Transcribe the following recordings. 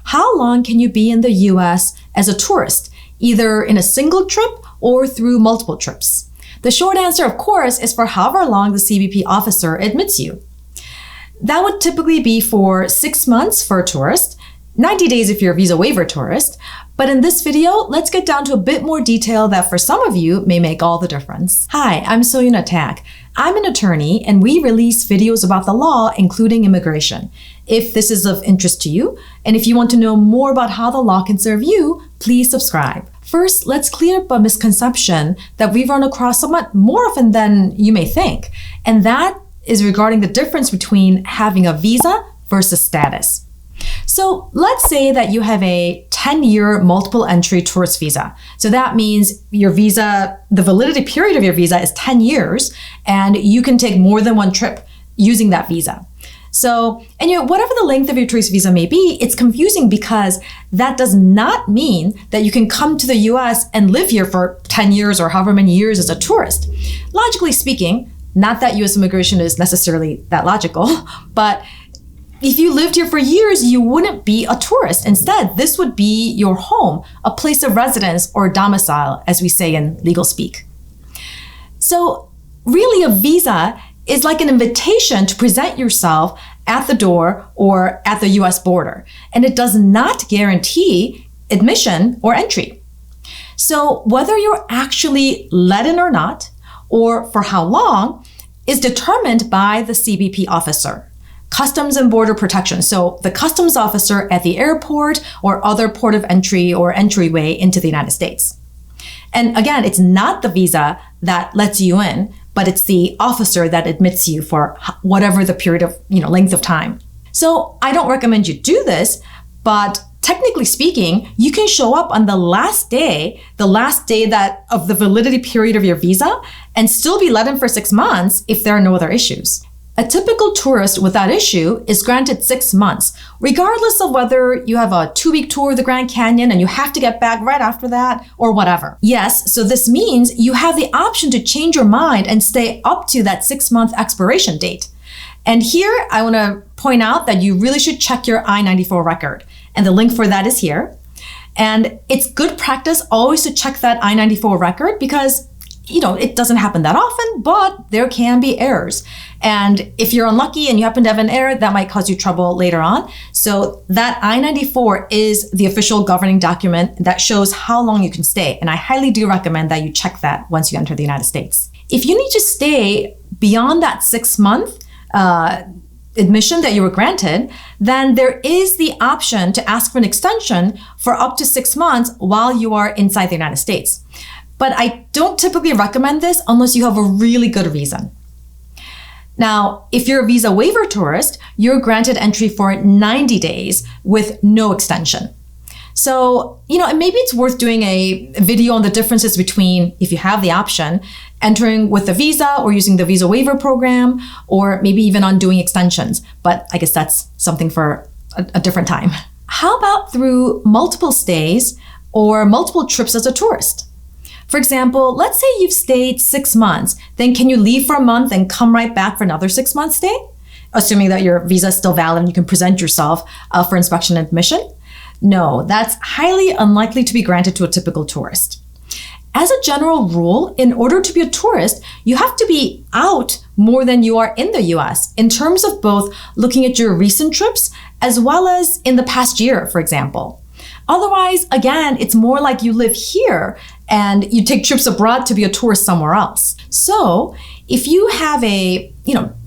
how long can you be in the US as a tourist, either in a single trip or through multiple trips? The short answer, of course, is for however long the CBP officer admits you. That would typically be for 6 months for a tourist, 90 days if you're a visa waiver tourist. But in this video, let's get down to a bit more detail that for some of you may make all the difference. Hi, I'm Soyuna Tak. I'm an attorney and we release videos about the law, including immigration. If this is of interest to you, and if you want to know more about how the law can serve you, please subscribe. First, let's clear up a misconception that we run across somewhat more often than you may think, and that is regarding the difference between having a visa versus status. So let's say that you have a 10-year multiple entry tourist visa. So that means your visa, the validity period of your visa is 10 years, and you can take more than one trip using that visa. So, whatever the length of your tourist visa may be, it's confusing because that does not mean that you can come to the US and live here for 10 years or however many years as a tourist. Logically speaking, not that US immigration is necessarily that logical, but if you lived here for years, you wouldn't be a tourist. Instead, this would be your home, a place of residence or domicile, as we say in legal speak. So really, a visa is like an invitation to present yourself at the door or at the US border, and it does not guarantee admission or entry. So whether you're actually let in or not, or for how long, is determined by the CBP officer, Customs and Border Protection. So the customs officer at the airport or other port of entry or entryway into the United States. And again, it's not the visa that lets you in, but it's the officer that admits you for whatever the period of, length of time. So I don't recommend you do this, but technically speaking, you can show up on the last day that of the validity period of your visa and still be let in for 6 months if there are no other issues. A typical tourist without issue is granted 6 months, regardless of whether you have a 2-week tour of the Grand Canyon and you have to get back right after that or whatever. Yes, so this means you have the option to change your mind and stay up to that 6-month expiration date. And here I want to point out that you really should check your I-94 record. And the link for that is here. And it's good practice always to check that I-94 record because it doesn't happen that often, but there can be errors. And if you're unlucky and you happen to have an error, that might cause you trouble later on. So that I-94 is the official governing document that shows how long you can stay. And I highly do recommend that you check that once you enter the United States. If you need to stay beyond that 6-month admission that you were granted, then there is the option to ask for an extension for up to 6 months while you are inside the United States. But I don't typically recommend this unless you have a really good reason. Now, if you're a visa waiver tourist, you're granted entry for 90 days with no extension. So, maybe it's worth doing a video on the differences between, if you have the option, entering with a visa or using the visa waiver program, or maybe even on doing extensions. But I guess that's something for a different time. How about through multiple stays or multiple trips as a tourist? For example, let's say you've stayed 6 months, then can you leave for a month and come right back for another 6-month stay? Assuming that your visa is still valid and you can present yourself for inspection and admission? No, that's highly unlikely to be granted to a typical tourist. As a general rule, in order to be a tourist, you have to be out more than you are in the US in terms of both looking at your recent trips as well as in the past year, for example. Otherwise, again, it's more like you live here and you take trips abroad to be a tourist somewhere else. So if you have a,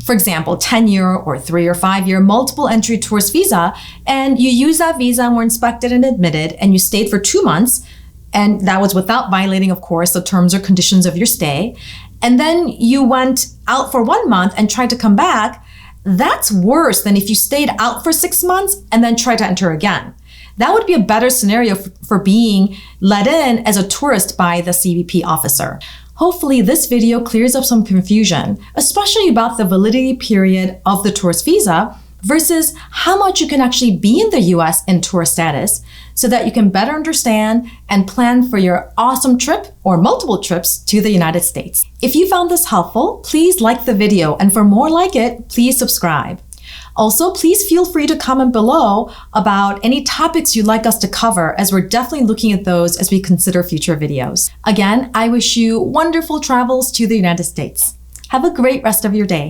for example, 10-year or 3 or 5-year multiple entry tourist visa, and you use that visa and were inspected and admitted, and you stayed for 2 months, and that was without violating, of course, the terms or conditions of your stay, and then you went out for 1 month and tried to come back, that's worse than if you stayed out for 6 months and then tried to enter again. That would be a better scenario for being let in as a tourist by the CBP officer. Hopefully this video clears up some confusion, especially about the validity period of the tourist visa versus how much you can actually be in the US in tourist status, so that you can better understand and plan for your awesome trip or multiple trips to the United States. If you found this helpful, please like the video, and for more like it, please subscribe. Also, please feel free to comment below about any topics you'd like us to cover, as we're definitely looking at those as we consider future videos. Again, I wish you wonderful travels to the United States. Have a great rest of your day.